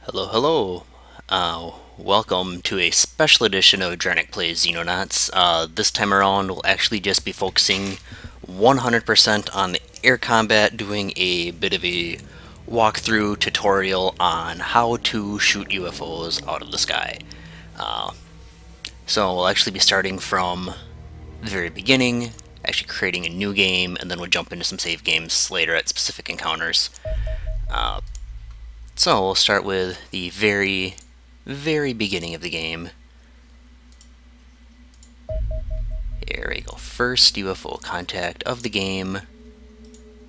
Hello, hello. Welcome to a special edition of Dranic Plays Xenonauts. This time around, we'll actually just be focusing 100% on the air combat, doing a bit of a walkthrough tutorial on how to shoot UFOs out of the sky. So we'll actually be starting from the very beginning, actually creating a new game, and then we'll jump into some save games later at specific encounters. So we'll start with the very beginning of the game. Here we go. First UFO contact of the game,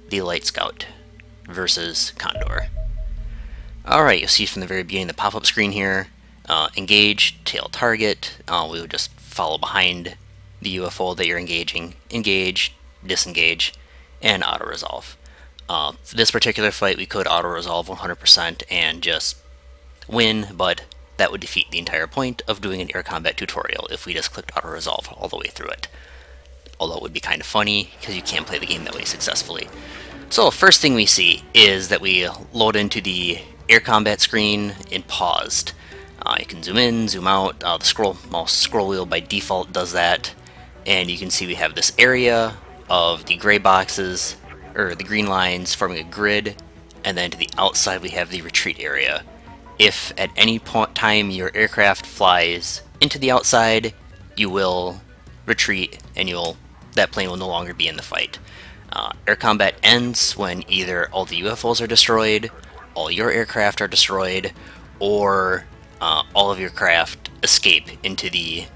the Alight Scout versus Condor. Alright, you'll see from the very beginning the pop-up screen here. Engage, tail target. We will just follow behind the UFO that you're engaging. Engage, disengage, and auto-resolve. For this particular fight, we could auto-resolve 100% and just win, but that would defeat the entire point of doing an air combat tutorial if we just clicked auto-resolve all the way through it. Although it would be kind of funny, because you can't play the game that way successfully. So, first thing we see is that we load into the air combat screen in paused. You can zoom in, zoom out, the mouse scroll wheel by default does that, and you can see we have this area of the gray boxes, or the green lines forming a grid, and then to the outside we have the retreat area. If at any time your aircraft flies into the outside, you will retreat and that plane will no longer be in the fight. Air combat ends when either all the UFOs are destroyed, all your aircraft are destroyed, or all of your craft escape into the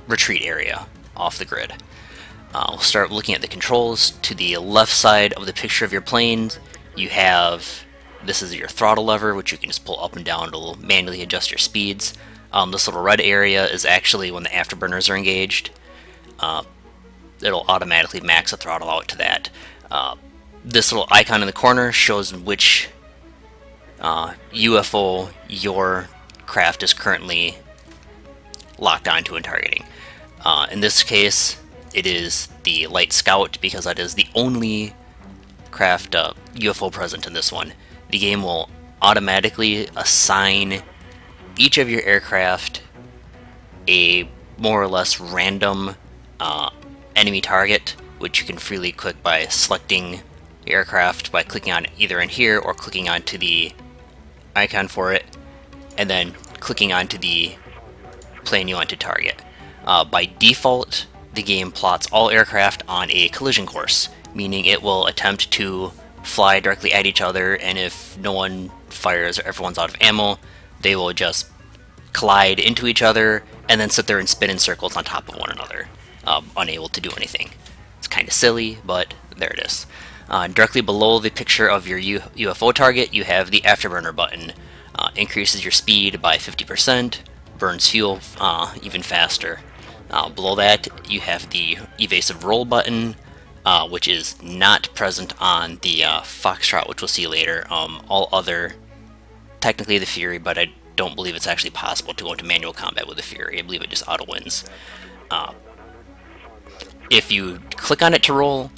retreat area off the grid. We'll start looking at the controls. To the left side of the picture of your plane, you have, this is your throttle lever, which you can just pull up and down to manually adjust your speeds. This little red area is actually when the afterburners are engaged. It'll automatically max the throttle out to that. This little icon in the corner shows which UFO your craft is currently locked onto and targeting. In this case, it is the Alight Scout, because that is the only craft UFO present in this one. The game will automatically assign each of your aircraft a more or less random enemy target, which you can freely click by selecting the aircraft by clicking on it either in here or clicking onto the icon for it, and then clicking onto the plane you want to target. By default, the game plots all aircraft on a collision course, meaning it will attempt to fly directly at each other, and if no one fires or everyone's out of ammo, they will just collide into each other and then sit there and spin in circles on top of one another, unable to do anything. It's kind of silly, but there it is. Directly below the picture of your UFO target, you have the Afterburner button. Increases your speed by 50%, burns fuel even faster. Below that, you have the Evasive Roll button, which is not present on the Foxtrot, which we'll see later. All other, technically the Fury, but I don't believe it's actually possible to go into manual combat with the Fury. I believe it just auto-wins. If you click on it to roll,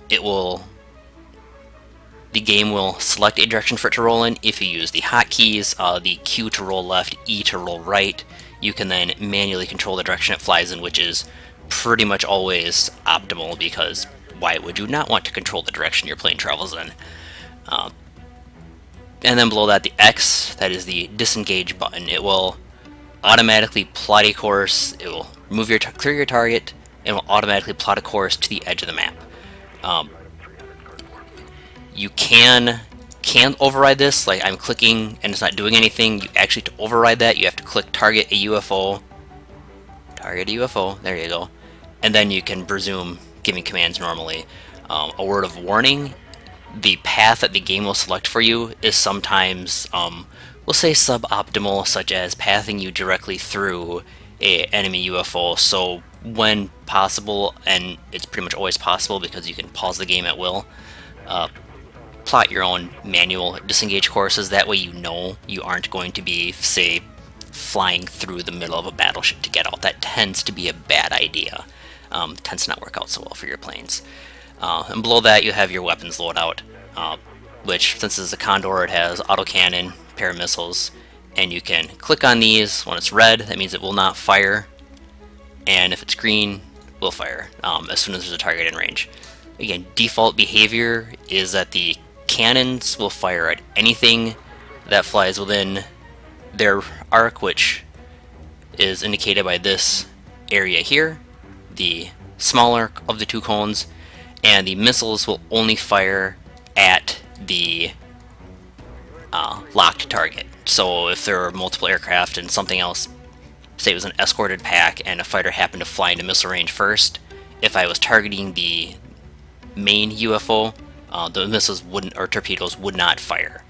the game will select a direction for it to roll in. If you use the hotkeys, the Q to roll left, E to roll right, you can then manually control the direction it flies in, which is pretty much always optimal, because why would you not want to control the direction your plane travels in? And then below that, the X, that is the disengage button. It will automatically plot a course, it will clear your target, and will automatically plot a course to the edge of the map. You can override this, like I'm clicking and it's not doing anything. Actually, to override that, you have to click target a UFO, there you go, and then you can resume giving commands normally. A word of warning, the path that the game will select for you is sometimes, we'll say suboptimal, such as pathing you directly through a enemy UFO, so when possible, and it's pretty much always possible because you can pause the game at will, plot your own manual disengage courses. That way you know you aren't going to be, say, flying through the middle of a battleship to get out. That tends to be a bad idea. Tends to not work out so well for your planes. And below that you have your weapons loadout, which, since this is a Condor, it has autocannon, pair of missiles, and you can click on these. When it's red, that means it will not fire, and if it's green, it will fire as soon as there's a target in range. Again, default behavior is that the cannons will fire at anything that flies within their arc, which is indicated by this area here, the smaller of the two cones, and the missiles will only fire at the locked target. So if there are multiple aircraft and something else, say it was an escorted pack and a fighter happened to fly into missile range first, if I was targeting the main UFO, the missiles wouldn't, or torpedoes would not fire.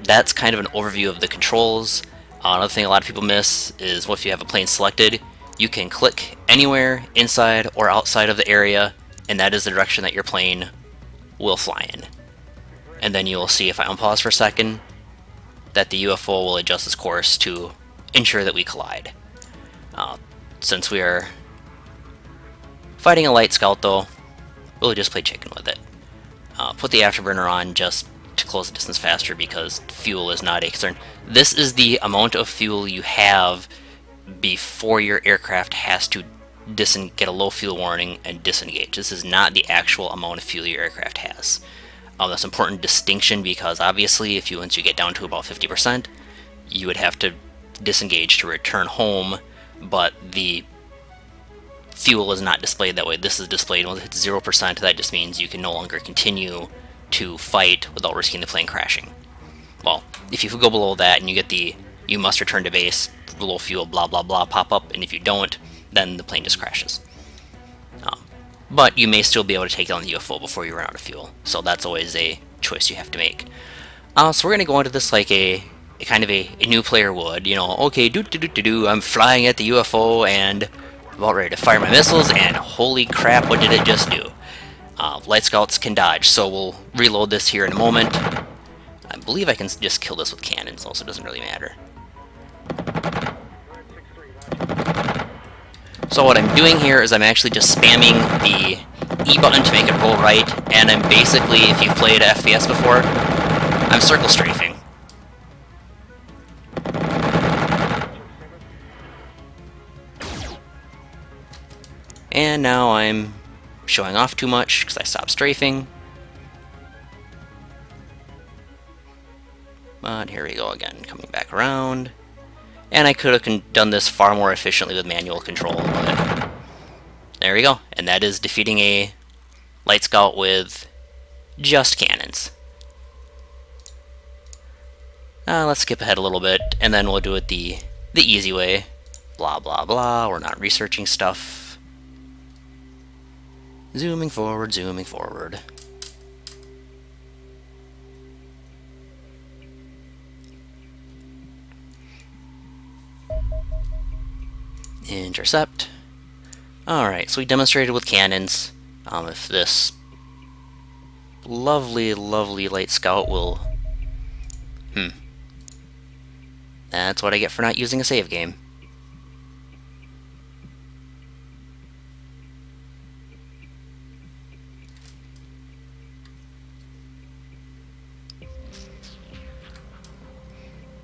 That's kind of an overview of the controls. Another thing a lot of people miss is, well, if you have a plane selected, you can click anywhere inside or outside of the area, and that is the direction that your plane will fly in. And then you will see, if I unpause for a second, that the UFO will adjust its course to ensure that we collide. Since we are fighting a light scout though, we'll just play chicken with it. Put the afterburner on just to close the distance faster because fuel is not a concern. This is the amount of fuel you have before your aircraft has to get a low fuel warning and disengage. This is not the actual amount of fuel your aircraft has. That's an important distinction because obviously once you get down to about 50%, you would have to disengage to return home, but the fuel is not displayed that way. This is displayed when it hits 0%. That just means you can no longer continue to fight without risking the plane crashing. Well, if you go below that and you get the "you must return to base, low fuel, blah blah blah" pop up, and if you don't, then the plane just crashes. But you may still be able to take down the UFO before you run out of fuel, so that's always a choice you have to make. So we're going to go into this like a kind of a new player would. You know, okay, I'm flying at the UFO and about ready to fire my missiles, and holy crap, what did it just do? Light scouts can dodge, so we'll reload this here in a moment. I believe I can just kill this with cannons, also it doesn't really matter. So what I'm doing here is I'm actually just spamming the E button to make it roll right, and I'm basically, if you've played FPS before, I'm circle strafing. And now I'm showing off too much because I stopped strafing. But here we go again, coming back around. And I could have done this far more efficiently with manual control, but there we go. And that is defeating a light scout with just cannons. Let's skip ahead a little bit, and then we'll do it the easy way. Blah, blah, blah. We're not researching stuff. Zooming forward, zooming forward. Intercept. Alright, so we demonstrated with cannons. If this lovely, lovely light scout will... That's what I get for not using a save game.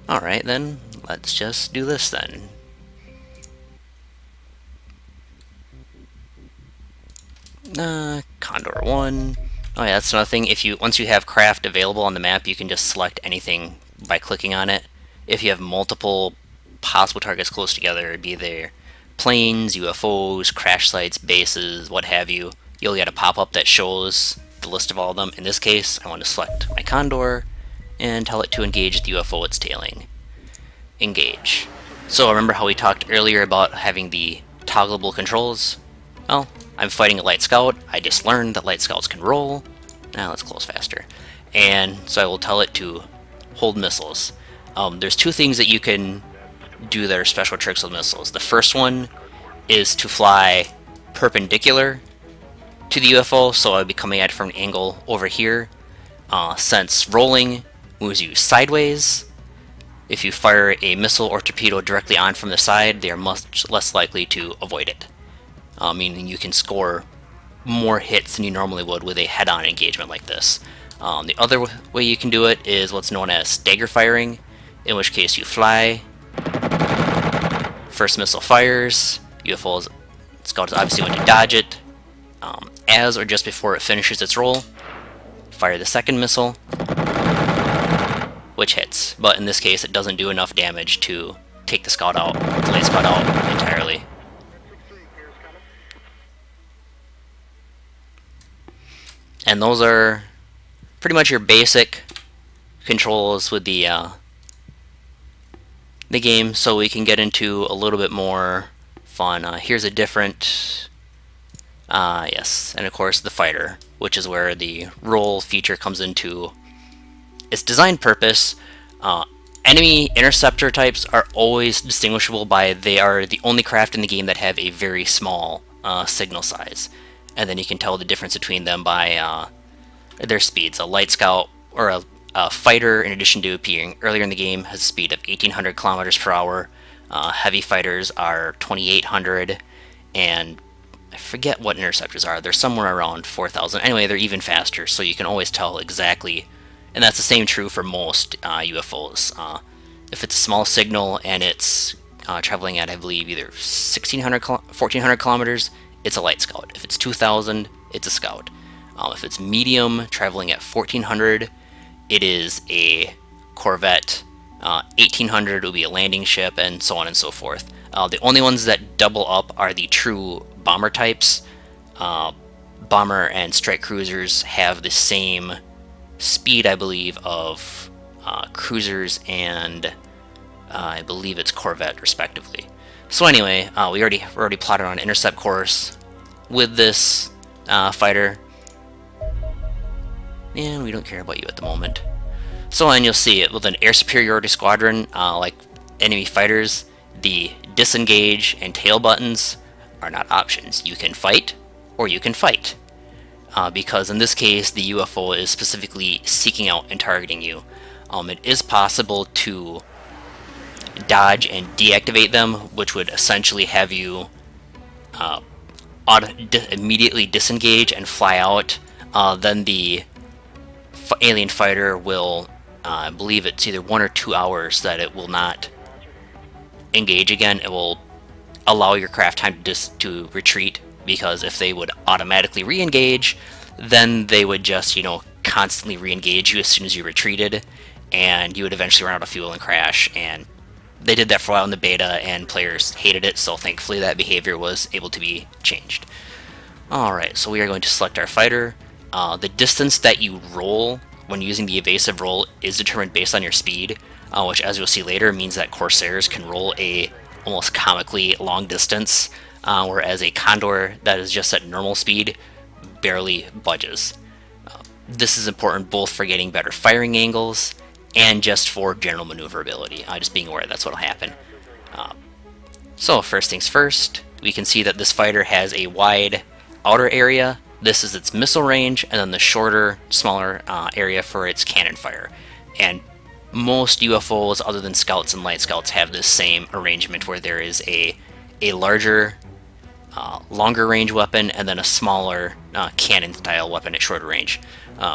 Alright then, let's just do this then. Condor 1. Oh yeah, that's another thing. Once you have craft available on the map, you can just select anything by clicking on it. If you have multiple possible targets close together, it'd be their planes, UFOs, crash sites, bases, what have you. You'll get a pop-up that shows the list of all of them. In this case, I want to select my Condor and tell it to engage the UFO it's tailing. Engage. So remember how we talked earlier about having the toggleable controls? Well, I'm fighting a light scout. I just learned that light scouts can roll. Now let's close faster. And so I will tell it to hold missiles. There's two things that you can do that are special tricks with missiles. The first one is to fly perpendicular to the UFO, so I'll be coming at it from an angle over here. Since rolling moves you sideways, if you fire a missile or torpedo directly on from the side, they are much less likely to avoid it. Meaning you can score more hits than you normally would with a head-on engagement like this. The other way you can do it is what's known as Stagger Firing, in which case you fly, first missile fires, UFO's scout is obviously going to dodge it, as or just before it finishes its roll, fire the second missile, which hits, but in this case it doesn't do enough damage to take the scout out, delay scout out entirely. And those are pretty much your basic controls with the game, so we can get into a little bit more fun. Here's a different, yes, and of course the fighter, which is where the roll feature comes into its design purpose. Enemy interceptor types are always distinguishable by they are the only craft in the game that have a very small signal size, and then you can tell the difference between them by their speeds. A light scout or a fighter, in addition to appearing earlier in the game, has a speed of 1,800 kilometers per hour. Heavy fighters are 2,800, and I forget what interceptors are. They're somewhere around 4,000. Anyway, they're even faster, so you can always tell exactly. And that's the same true for most UFOs. If it's a small signal and it's traveling at, I believe, either 1,400 kilometers, it's a light scout. If it's 2,000, it's a scout. If it's medium, traveling at 1,400, it is a corvette. 1,800 will be a landing ship, and so on and so forth. The only ones that double up are the true bomber types. Bomber and strike cruisers have the same speed, I believe, of cruisers and I believe it's corvette, respectively. So anyway, we're already plotted on an intercept course with this fighter, and we don't care about you at the moment. So, and you'll see it with an air superiority squadron, like enemy fighters, the disengage and tail buttons are not options. You can fight, or you can fight. Because in this case, the UFO is specifically seeking out and targeting you. It is possible to dodge and deactivate them, which would essentially have you immediately disengage and fly out. Then the alien fighter will, I believe it's either 1 or 2 hours that it will not engage again. It will allow your craft time to retreat, because if they would automatically re-engage, then they would just, constantly re-engage you as soon as you retreated, and you would eventually run out of fuel and crash. And they did that for a while in the beta, and players hated it, so thankfully that behavior was able to be changed. Alright, so we are going to select our fighter. The distance that you roll when using the evasive roll is determined based on your speed, which, as you'll see later, means that Corsairs can roll a almost comically long distance, whereas a Condor that is just at normal speed barely budges. This is important both for getting better firing angles and just for general maneuverability, just being aware that's what will happen. So first things first, we can see that this fighter has a wide outer area. This is its missile range, and then the shorter, smaller area for its cannon fire. And most UFOs, other than scouts and light scouts, have this same arrangement where there is a larger, longer range weapon, and then a smaller cannon-style weapon at shorter range.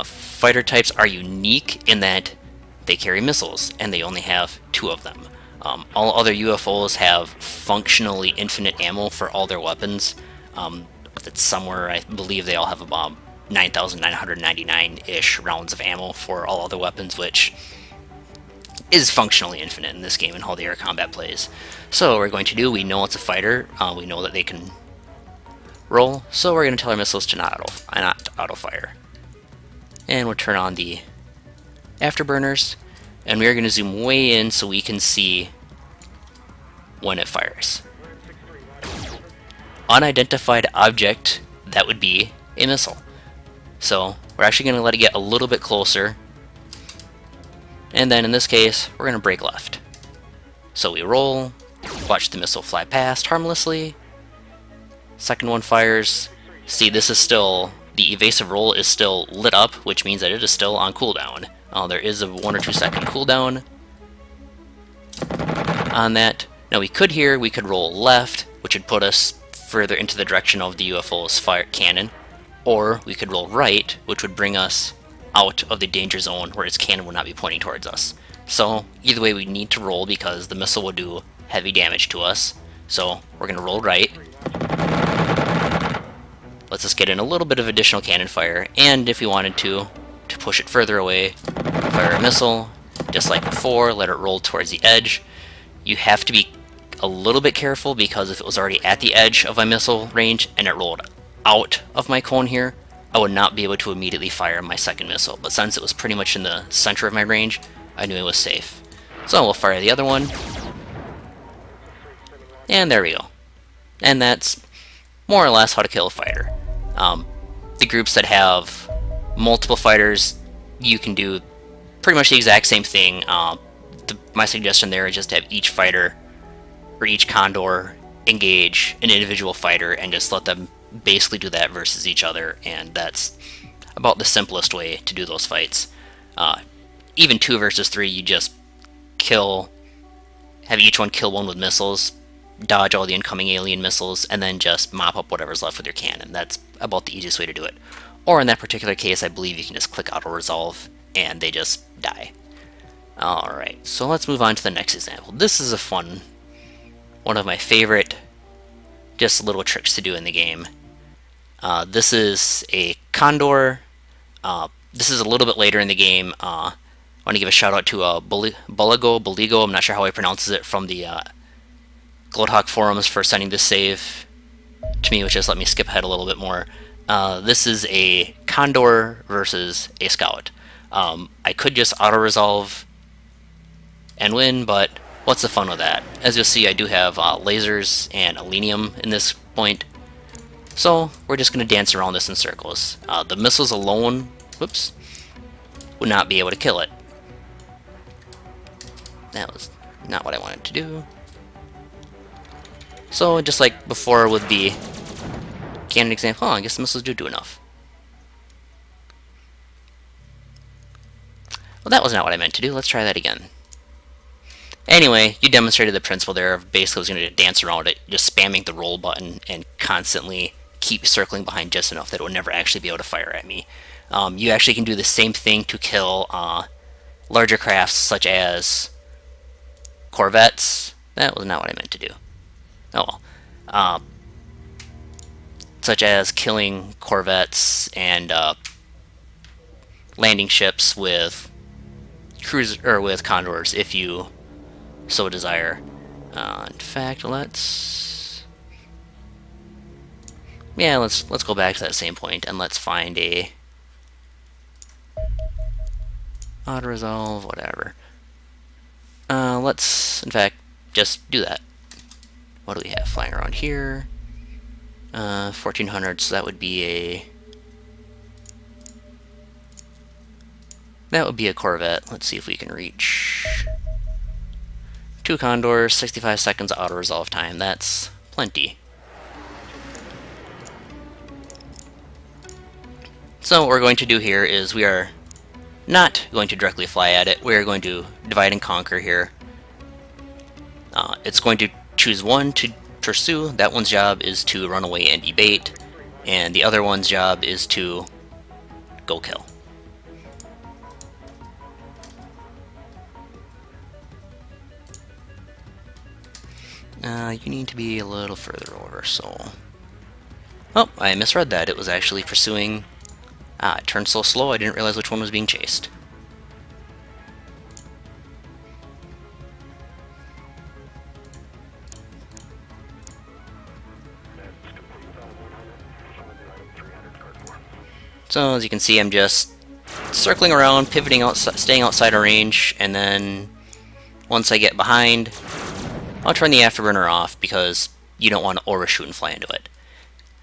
Fighter types are unique in that they carry missiles, and they only have 2 of them. All other UFOs have functionally infinite ammo for all their weapons. It's somewhere, I believe they all have about 9,999-ish rounds of ammo for all other weapons, which is functionally infinite in this game and how the air combat plays. So what we're going to do, we know it's a fighter, we know that they can roll, so we're going to tell our missiles to not auto fire. And we'll turn on the Afterburners, and we are going to zoom way in so we can see when it fires. Unidentified object, that would be a missile. So we're actually going to let it get a little bit closer, and then in this case we're going to brake left. So we roll, watch the missile fly past harmlessly. Second one fires. See, this is still, the evasive roll is still lit up, which means that it is still on cooldown. There is a 1 or 2 second cooldown on that. Now we could roll left, which would put us further into the direction of the UFO's fire cannon, or we could roll right, which would bring us out of the danger zone where its cannon would not be pointing towards us. So either way we need to roll because the missile will do heavy damage to us. So we're going to roll right. Let's just get in a little bit of additional cannon fire, and if we wanted to push it further away, fire a missile, just like before, let it roll towards the edge. You have to be a little bit careful because if it was already at the edge of my missile range and it rolled out of my cone here, I would not be able to immediately fire my second missile, but since it was pretty much in the center of my range, I knew it was safe. So we'll fire the other one, and there we go. And that's more or less how to kill a fighter. The groups that have multiple fighters, you can do pretty much the exact same thing. My suggestion there is just to have each fighter or each Condor engage an individual fighter and just let them basically do that versus each other, and that's about the simplest way to do those fights. Even 2 versus 3, you just have each one kill one with missiles, dodge all the incoming alien missiles, and then just mop up whatever's left with your cannon. That's about the easiest way to do it. Or in that particular case, I believe you can just click auto resolve and they just die. Alright, so let's move on to the next example. This is a fun one of my favorite just little tricks to do in the game. This is a Condor. This is a little bit later in the game. I want to give a shout out to Boligo, I'm not sure how he pronounces it, from the Gloathawk forums for sending this save to me, which just let me skip ahead a little bit more. This is a Condor versus a Scout. I could just auto-resolve and win, but what's the fun with that? As you'll see, I do have lasers and alenium in this point, so we're just going to dance around this in circles. The missiles alone, whoops, would not be able to kill it. That was not what I wanted to do. So just like before with the cannon example, I guess the missiles do enough. Well, that was not what I meant to do. Let's try that again. Anyway, you demonstrated the principle there of basically was going to dance around it, just spamming the roll button and constantly keep circling behind just enough that it would never actually be able to fire at me. You actually can do the same thing to kill larger crafts such as corvettes. That was not what I meant to do. Oh well. Such as killing corvettes and landing ships with with condors if you so desire. In fact, let's go back to that same point and let's find a auto resolve, whatever. Let's in fact just do that. What do we have flying around here? 1400, so that would be a corvette. Let's see if we can reach 2 Condors, 65 seconds auto resolve time. That's plenty. So what we're going to do here is we are not going to directly fly at it. We're going to divide and conquer here. It's going to choose one to pursue. That one's job is to run away and be bait, and the other one's job is to go kill. You need to be a little further over, so... Oh, I misread that. It was actually pursuing... it turned so slow I didn't realize which one was being chased. So, as you can see, I'm just circling around, pivoting out, staying outside of range, and then once I get behind, I'll turn the Afterburner off because you don't want to overshoot and fly into it.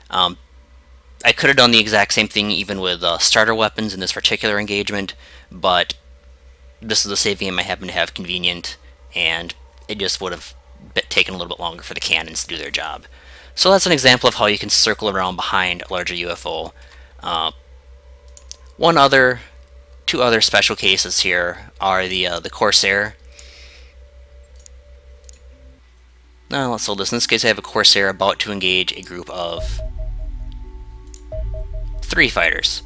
I could have done the exact same thing even with starter weapons in this particular engagement, but this is the save game I happen to have convenient, and it just would have taken a little bit longer for the cannons to do their job. So that's an example of how you can circle around behind a larger UFO. Two other special cases here are the Corsair. Let's hold this. In this case, I have a Corsair about to engage a group of 3 fighters.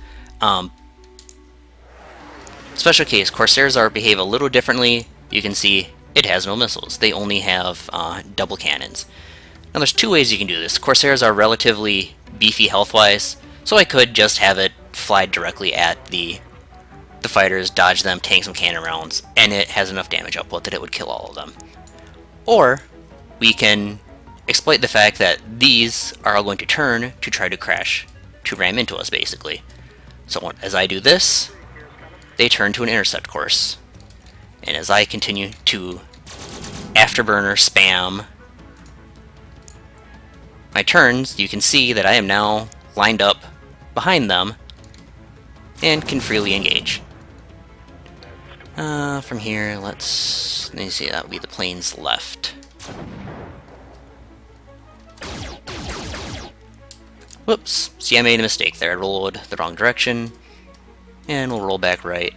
Special case, Corsairs behave a little differently. You can see it has no missiles. They only have double cannons. Now there's two ways you can do this. Corsairs are relatively beefy health-wise, so I could just have it fly directly at the fighters, dodge them, tank some cannon rounds, and it has enough damage output that it would kill all of them. Or we can exploit the fact that these are all going to turn to try to crash, to ram into us basically. So as I do this, they turn to an intercept course. And as I continue to Afterburner spam my turns, you can see that I am now lined up behind them and can freely engage. From here, let me see, that would be the planes left. Whoops, see, I made a mistake there. I rolled the wrong direction, and we'll roll back right.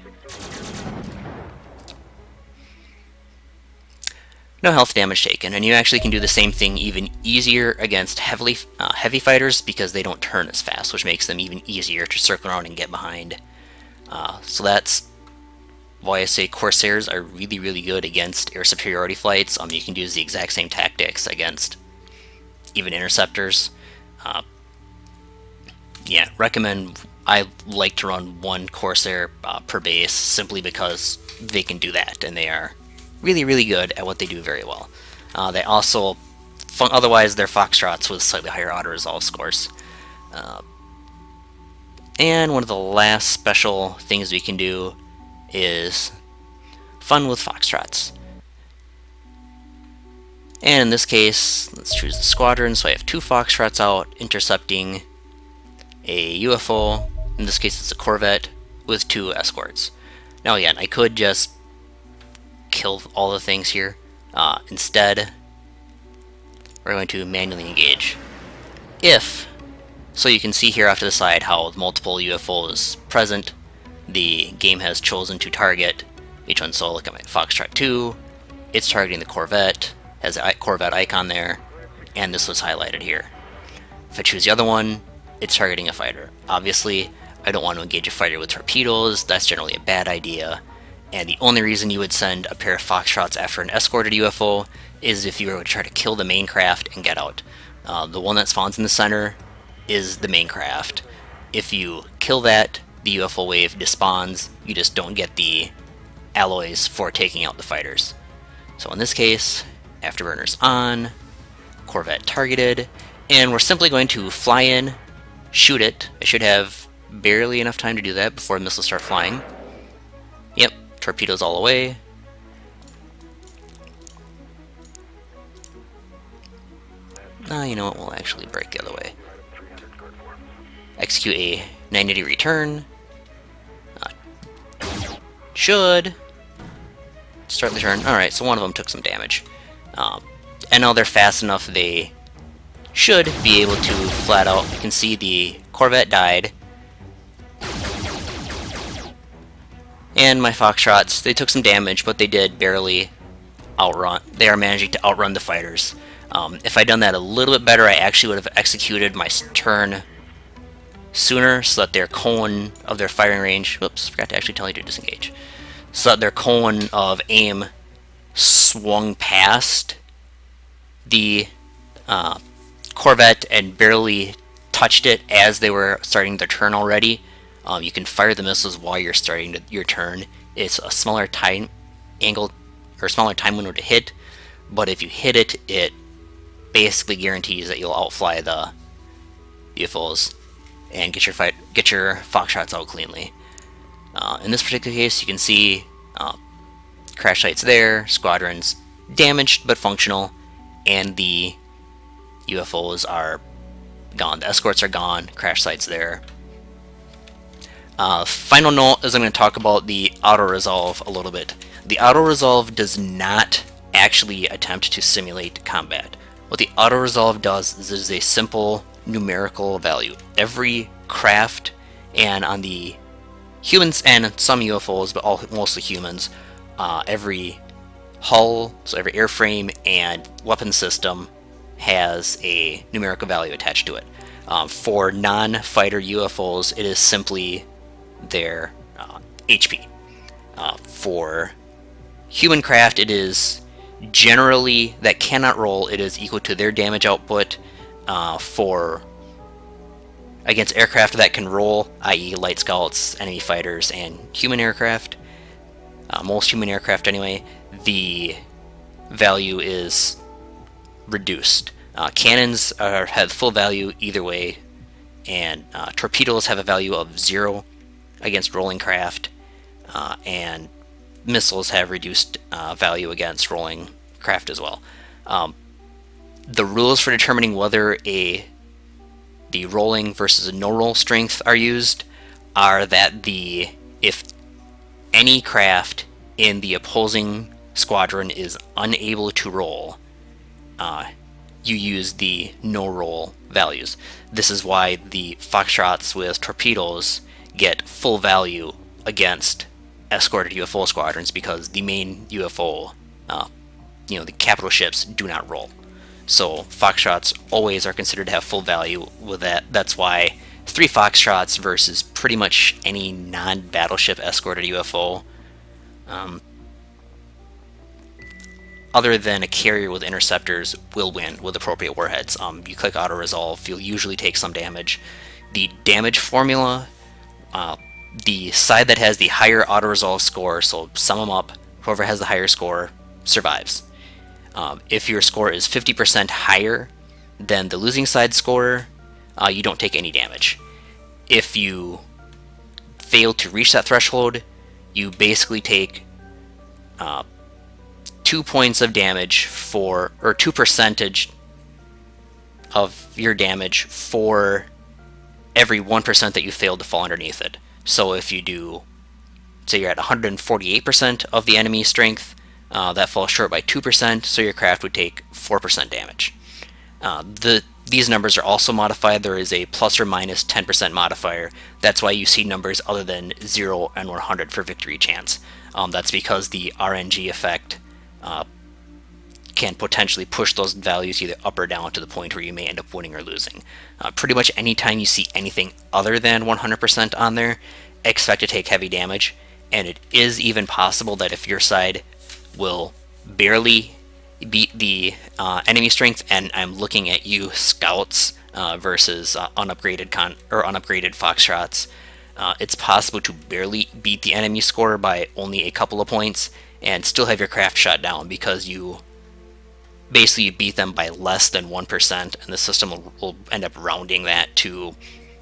No health damage taken, and you actually can do the same thing even easier against heavy fighters because they don't turn as fast, which makes them even easier to circle around and get behind. So that's why I say Corsairs are really, really good against air superiority flights. You can use the exact same tactics against even interceptors. Yeah, recommend. I like to run one Corsair per base simply because they can do that, and they are really, really good at what they do very well. They also, otherwise, they're Foxtrots with slightly higher auto resolve scores. And one of the last special things we can do is fun with Foxtrots. And in this case, let's choose the squadron. So I have two Foxtrots out intercepting a UFO. In this case, it's a Corvette with two escorts. Now again, I could just kill all the things here. Instead, we're going to manually engage. So you can see here off to the side how multiple UFOs present. The game has chosen to target each one. So look at my Foxtrot 2. It's targeting the Corvette. Has a Corvette icon there. And this was highlighted here. If I choose the other one, it's targeting a fighter. Obviously, I don't want to engage a fighter with torpedoes. That's generally a bad idea. And the only reason you would send a pair of Foxtrots after an escorted UFO is if you were to try to kill the main craft and get out. The one that spawns in the center is the main craft. If you kill that, the UFO wave despawns. You just don't get the alloys for taking out the fighters. So in this case, Afterburner's on, Corvette targeted, and we're simply going to fly in, shoot it. I should have barely enough time to do that before the missiles start flying. Yep, torpedoes all the way. You know what, we'll actually break the other way. Execute a 90-degree turn. Should start the turn. Alright, so one of them took some damage. And now they're fast enough, they should be able to flat out. You can see the Corvette died. And my Foxtrots, they took some damage, but they did barely outrun. They are managing to outrun the fighters. If I'd done that a little bit better, I actually would have executed my turn sooner so that their cone of their firing range, whoops, forgot to actually tell you to disengage, so that their cone of aim swung past the Corvette and barely touched it as they were starting their turn already. You can fire the missiles while you're starting your turn. It's a smaller time angle or smaller time window to hit, but if you hit it, it basically guarantees that you'll outfly the UFOs and get your Foxtrots out cleanly. In this particular case, you can see crash sites there, squadrons damaged but functional, and the UFOs are gone. The escorts are gone, crash sites there. Final note is I'm going to talk about the auto-resolve a little bit. The auto-resolve does not actually attempt to simulate combat. What the auto-resolve does is it is a simple numerical value. Every craft, and on the humans and some UFOs, but mostly humans, every hull, so every airframe and weapon system has a numerical value attached to it. For non-fighter UFOs, it is simply their HP. For human craft, it is generally that cannot roll, it is equal to their damage output. For against aircraft that can roll, i.e. light scouts, enemy fighters, and human aircraft, most human aircraft anyway, the value is reduced. Cannons have full value either way, and torpedoes have a value of 0 against rolling craft, and missiles have reduced value against rolling craft as well. The rules for determining whether the rolling versus a no-roll strength are used are that if any craft in the opposing squadron is unable to roll, you use the no-roll values. This is why the Foxtrots with torpedoes get full value against escorted UFO squadrons, because the main UFO, the capital ships, do not roll. So Foxtrots always are considered to have full value with that. That's why 3 Foxtrots versus pretty much any non-battleship escorted UFO, other than a carrier with interceptors, will win with appropriate warheads. You click auto resolve, you'll usually take some damage. The damage formula, the side that has the higher auto resolve score, so sum them up, whoever has the higher score survives. If your score is 50% higher than the losing side score, you don't take any damage. If you fail to reach that threshold, you basically take 2 points of damage or 2% of your damage for every 1% that you failed to fall underneath it. So if you do, say you're at 148% of the enemy strength, that falls short by 2%, so your craft would take 4% damage. These numbers are also modified. There is a plus or minus 10% modifier. That's why you see numbers other than 0 and 100 for victory chance. That's because the RNG effect can potentially push those values either up or down to the point where you may end up winning or losing. Pretty much anytime you see anything other than 100% on there, expect to take heavy damage, and it is even possible that if your side will barely beat the enemy strength, and I'm looking at you scouts versus unupgraded Foxtrots, it's possible to barely beat the enemy score by only a couple of points and still have your craft shot down, because you basically beat them by less than 1%, and the system will end up rounding that to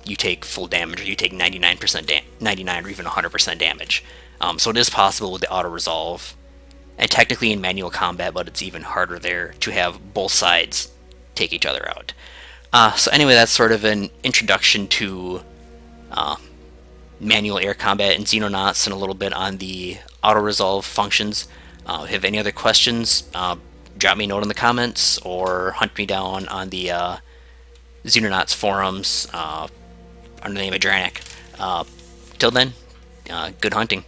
you take full damage, or you take 99%, 99 or even 100% damage. So it is possible with the auto resolve, and technically in manual combat, but it's even harder there to have both sides take each other out. So anyway, that's sort of an introduction to manual air combat in Xenonauts, and a little bit on the auto resolve functions. If you have any other questions, drop me a note in the comments, or hunt me down on the Xenonauts forums under the name of Dranik. Till then, good hunting.